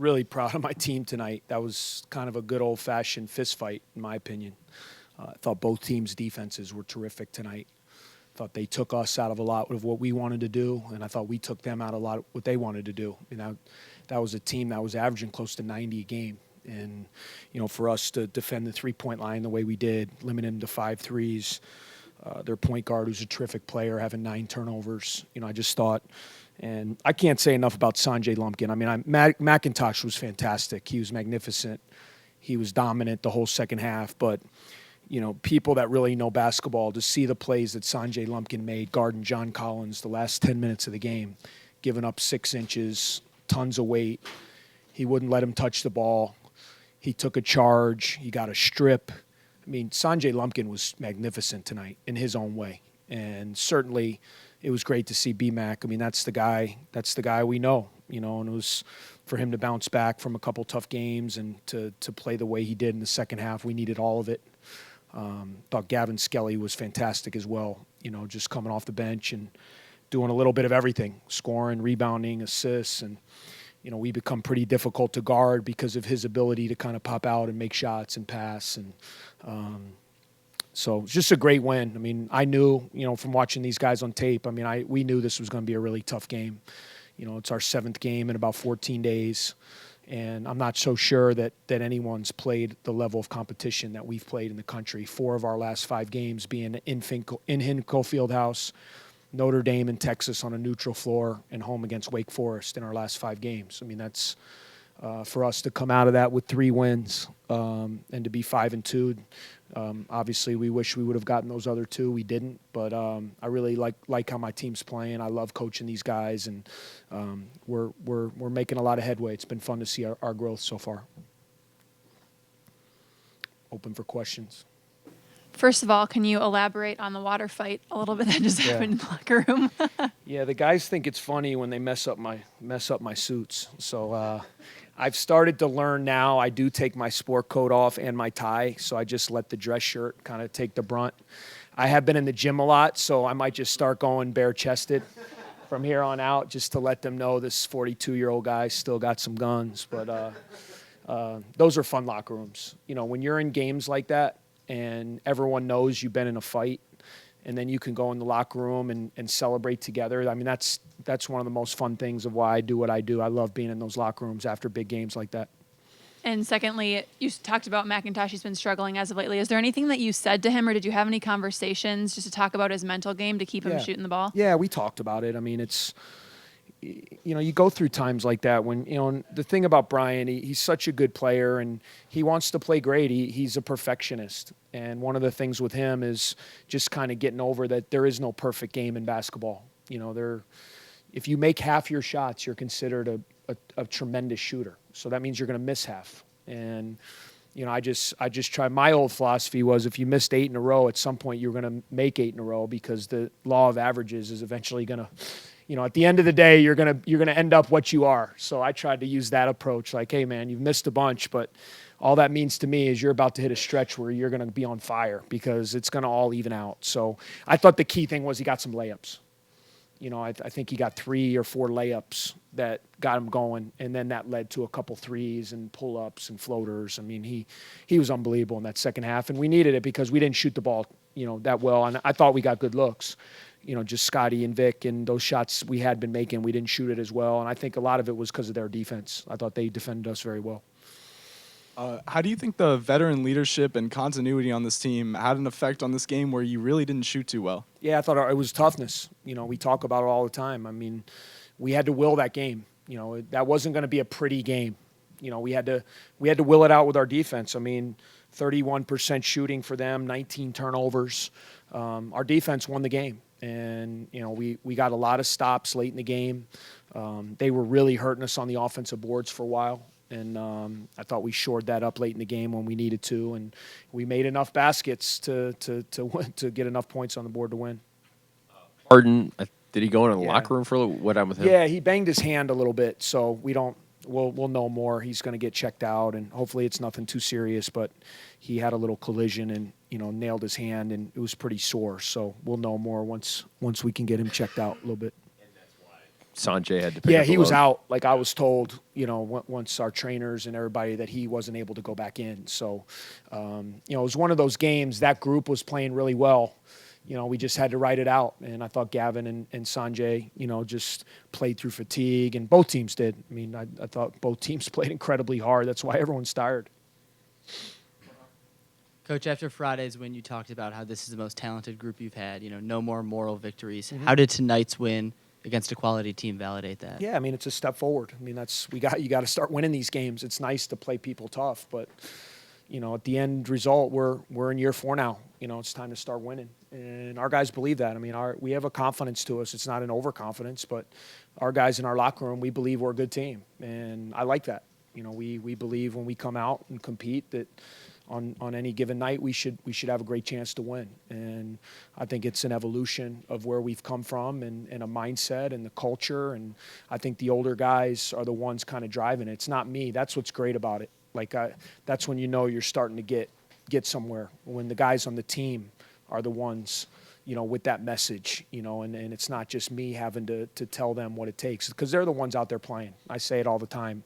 really proud of my team tonight. That was kind of a good old-fashioned fist fight, in my opinion. I thought both teams' defenses were terrific tonight. Thought they took us out of a lot of what we wanted to do, and I thought we took them out of a lot of what they wanted to do. That was a team that was averaging close to 90 a game. And, for us to defend the three-point line the way we did, limiting them to 5 threes, their point guard, who's a terrific player, having 9 turnovers. I just thought, and I can't say enough about Sanjay Lumpkin. I mean, McIntosh was fantastic. He was magnificent. He was dominant the whole second half. But, people that really know basketball, to see the plays that Sanjay Lumpkin made, guarding John Collins the last 10 minutes of the game, giving up 6 inches, tons of weight. He wouldn't let him touch the ball. He took a charge. He got a strip. I mean, Sanjay Lumpkin was magnificent tonight in his own way. And certainly it was great to see B-Mac. I mean, that's the guy we know, and it was for him to bounce back from a couple tough games and to play the way he did in the second half. We needed all of it. Thought Gavin Skelly was fantastic as well, just coming off the bench and doing a little bit of everything, scoring, rebounding, assists, and we become pretty difficult to guard because of his ability to kind of pop out and make shots and pass. And so it's just a great win. I mean, I knew, from watching these guys on tape, we knew this was going to be a really tough game. It's our 7th game in about 14 days. And I'm not so sure that anyone's played the level of competition that we've played in the country. 4 of our last 5 games being in Hinkle Fieldhouse, Notre Dame and Texas on a neutral floor, and home against Wake Forest in our last 5 games. I mean, that's for us to come out of that with 3 wins and to be 5-2. Obviously, we wish we would have gotten those other 2. We didn't, but I really like how my team's playing. I love coaching these guys, and we're making a lot of headway. It's been fun to see our growth so far. Open for questions. First of all, can you elaborate on the water fight a little bit that just happened in the locker room? Yeah, the guys think it's funny when they mess up my suits. So I've started to learn now. I do take my sport coat off and my tie, so I just let the dress shirt kind of take the brunt. I have been in the gym a lot, so I might just start going bare-chested from here on out, just to let them know this 42-year-old guy still got some guns. But those are fun locker rooms. When you're in games like that, and everyone knows you've been in a fight, and then you can go in the locker room and celebrate together. I mean, that's one of the most fun things of why I do what I do. I love being in those locker rooms after big games like that. And secondly, you talked about McIntosh. He's been struggling as of lately. Is there anything that you said to him, or did you have any conversations just to talk about his mental game to keep him shooting the ball? Yeah, we talked about it. I mean, it's, you go through times like that when, and the thing about Brian, he's such a good player and he wants to play great. He's a perfectionist. And one of the things with him is just kind of getting over that there is no perfect game in basketball. If you make half your shots, you're considered a tremendous shooter. So that means you're going to miss half. And, I just try. My old philosophy was if you missed 8 in a row, at some point you're going to make 8 in a row, because the law of averages is eventually going to, at the end of the day, you're gonna end up what you are. So I tried to use that approach, like, hey man, you've missed a bunch, but all that means to me is you're about to hit a stretch where you're gonna be on fire, because it's gonna all even out. So I thought the key thing was he got some layups. I think he got 3 or 4 layups that got him going, and then that led to a couple threes and pull-ups and floaters. I mean, he was unbelievable in that second half, and we needed it because we didn't shoot the ball, that well, and I thought we got good looks. Just Scotty and Vic, and those shots we had been making, we didn't shoot it as well. And I think a lot of it was because of their defense. I thought they defended us very well. How do you think the veteran leadership and continuity on this team had an effect on this game where you really didn't shoot too well? Yeah, I thought it was toughness. We talk about it all the time. I mean, we had to will that game. That wasn't going to be a pretty game. We had to will it out with our defense. I mean, 31% shooting for them, 19 turnovers. Our defense won the game. And, we got a lot of stops late in the game. They were really hurting us on the offensive boards for a while. And I thought we shored that up late in the game when we needed to. And we made enough baskets to get enough points on the board to win. Harden, did he go into the locker room for a little? What happened with him? Yeah, he banged his hand a little bit. So we'll know more. He's going to get checked out. And hopefully it's nothing too serious. But he had a little collision and, nailed his hand. And it was pretty sore. So we'll know more once we can get him checked out a little bit. Sanjay had to pick Yeah, up the he was load. out. Like I was told, once our trainers and everybody that he wasn't able to go back in. So, it was one of those games. That group was playing really well. We just had to ride it out. And I thought Gavin and Sanjay, just played through fatigue, and both teams did. I mean, I thought both teams played incredibly hard. That's why everyone's tired. Coach, after Friday's win, you talked about how this is the most talented group you've had. No more moral victories. How did tonight's win against a quality team validate that? Yeah, I mean, it's a step forward. I mean, you got to start winning these games. It's nice to play people tough, but at the end result, we're in year 4 now. It's time to start winning, and our guys believe that. I mean, we have a confidence to us. It's not an overconfidence, but our guys in our locker room, we believe we're a good team, and I like that. We believe when we come out and compete that on any given night we should have a great chance to win. And I think it's an evolution of where we've come from and a mindset and the culture. And I think the older guys are the ones kind of driving it. It's not me. That's what's great about it. That's when you're starting to get somewhere, when the guys on the team are the ones with that message, and it's not just me having to tell them what it takes, because they're the ones out there playing. I say it all the time.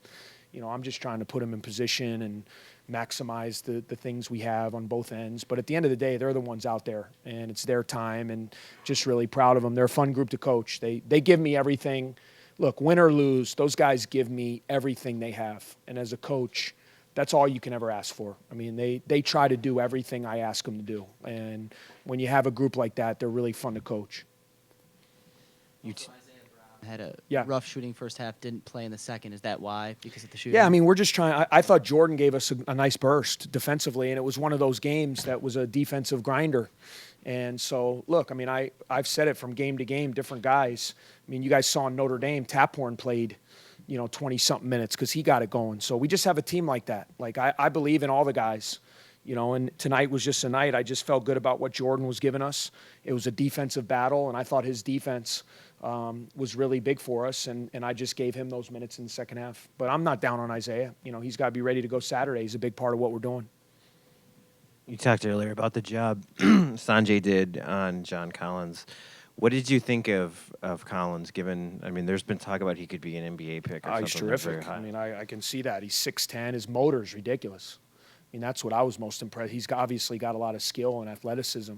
I'm just trying to put them in position and maximize the things we have on both ends. But at the end of the day, they're the ones out there, and it's their time, and just really proud of them. They're a fun group to coach. They give me everything. Look, win or lose, those guys give me everything they have. And as a coach, that's all you can ever ask for. I mean, they try to do everything I ask them to do. And when you have a group like that, they're really fun to coach. Had a Yeah. rough shooting first half, didn't play in the second. Is that why? Because of the shooting? Yeah, I mean, we're just trying. I thought Jordan gave us a nice burst defensively, and it was one of those games that was a defensive grinder. And so, look, I mean, I've said it from game to game, different guys. I mean, you guys saw in Notre Dame, Taphorn played, 20-something minutes because he got it going. So we just have a team like that. Like, I believe in all the guys. And tonight was just a night. I just felt good about what Jordan was giving us. It was a defensive battle, and I thought his defense was really big for us, and I just gave him those minutes in the second half. But I'm not down on Isaiah. He's got to be ready to go Saturday. He's a big part of what we're doing. You talked earlier about the job Sanjay did on John Collins. What did you think of Collins, given, I mean, there's been talk about he could be an NBA pick or something. He's that's very terrific. high. I mean, I can see that. He's 6'10". His motor is ridiculous. I mean, that's what I was most impressed. He's obviously got a lot of skill and athleticism,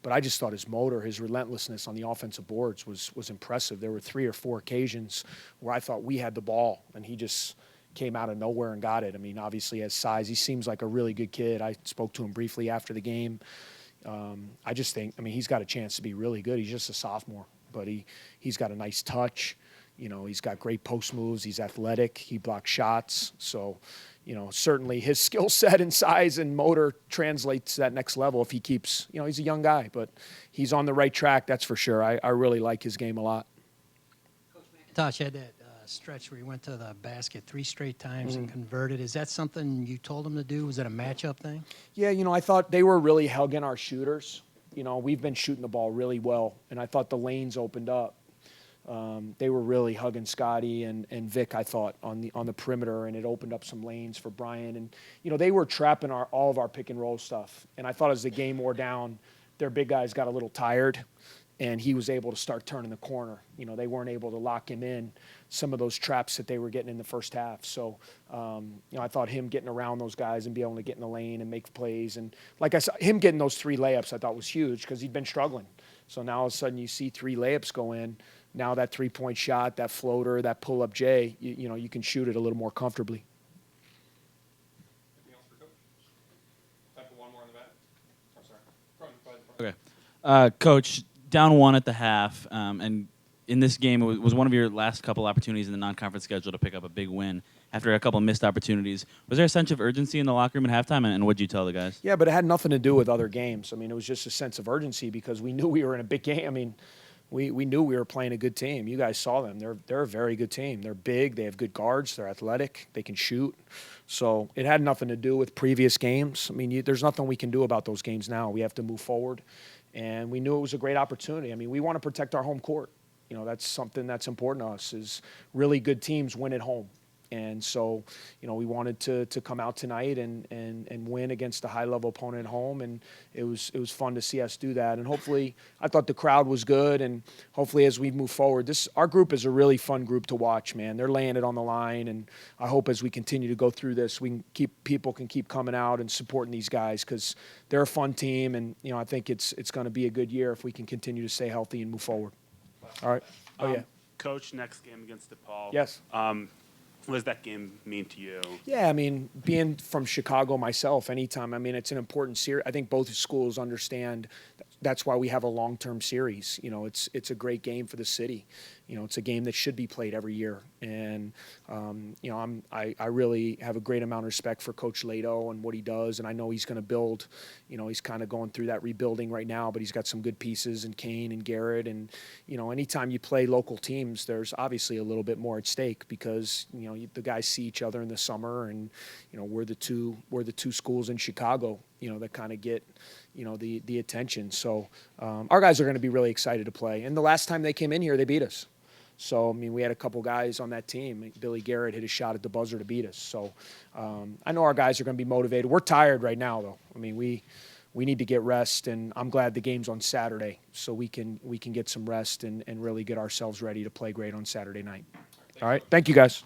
but I just thought his motor, his relentlessness on the offensive boards was impressive. There were 3 or 4 occasions where I thought we had the ball, and he just came out of nowhere and got it. I mean, obviously has size. He seems like a really good kid. I spoke to him briefly after the game. I just think, I mean, he's got a chance to be really good. He's just a sophomore, but he's got a nice touch. He's got great post moves. He's athletic. He blocks shots. So, certainly his skill set and size and motor translates to that next level if he keeps, he's a young guy, but he's on the right track, that's for sure. I really like his game a lot. Coach McIntosh had that stretch where he went to the basket 3 straight times and converted. Is that something you told him to do? Was it a matchup thing? Yeah, I thought they were really hugging our shooters. We've been shooting the ball really well, and I thought the lanes opened up. They were really hugging Scotty and Vic, I thought, on the perimeter, and it opened up some lanes for Brian. And, they were trapping all of our pick and roll stuff. And I thought as the game wore down, their big guys got a little tired, and he was able to start turning the corner. They weren't able to lock him in some of those traps that they were getting in the first half. So, I thought him getting around those guys and be able to get in the lane and make plays. And like I said, him getting those 3 layups I thought was huge because he'd been struggling. So now all of a sudden you see 3 layups go in. Now that 3-point shot, that floater, that pull-up J, you can shoot it a little more comfortably. Anything else for Coach? Time for one more in the back. Oh, sorry. Okay. Coach, down 1 at the half, and in this game, it was one of your last couple opportunities in the non-conference schedule to pick up a big win after a couple missed opportunities. Was there a sense of urgency in the locker room at halftime, and what did you tell the guys? Yeah, but it had nothing to do with other games. I mean, it was just a sense of urgency because we knew we were in a big game. I mean, we knew we were playing a good team. You guys saw them. They're a very good team. They're big. They have good guards. They're athletic. They can shoot. So it had nothing to do with previous games. I mean, there's nothing we can do about those games now. We have to move forward. And we knew it was a great opportunity. I mean, we want to protect our home court. That's something that's important to us is really good teams win at home. And so, we wanted to come out tonight and win against a high-level opponent at home, and it was fun to see us do that. And hopefully, I thought the crowd was good, and hopefully as we move forward, our group is a really fun group to watch, man. They're laying it on the line, and I hope as we continue to go through this, people can keep coming out and supporting these guys because they're a fun team, and I think it's going to be a good year if we can continue to stay healthy and move forward. All right. Oh yeah. Coach, next game against DePaul. Yes. What does that game mean to you? Yeah, I mean, being from Chicago myself, anytime, I mean, it's an important series. I think both schools understand that's why we have a long-term series. It's a great game for the city. It's a game that should be played every year. And, I really have a great amount of respect for Coach Lato and what he does. And I know he's going to build, he's kind of going through that rebuilding right now, but he's got some good pieces in Kane and Garrett. And, anytime you play local teams, there's obviously a little bit more at stake because, the guys see each other in the summer and, we're the two schools in Chicago, that kind of get, the attention. So our guys are going to be really excited to play. And the last time they came in here, they beat us. So, I mean, we had a couple guys on that team. Billy Garrett hit a shot at the buzzer to beat us. So I know our guys are going to be motivated. We're tired right now, though. I mean, we need to get rest, and I'm glad the game's on Saturday so we can get some rest and really get ourselves ready to play great on Saturday night. All right. Thank you, guys.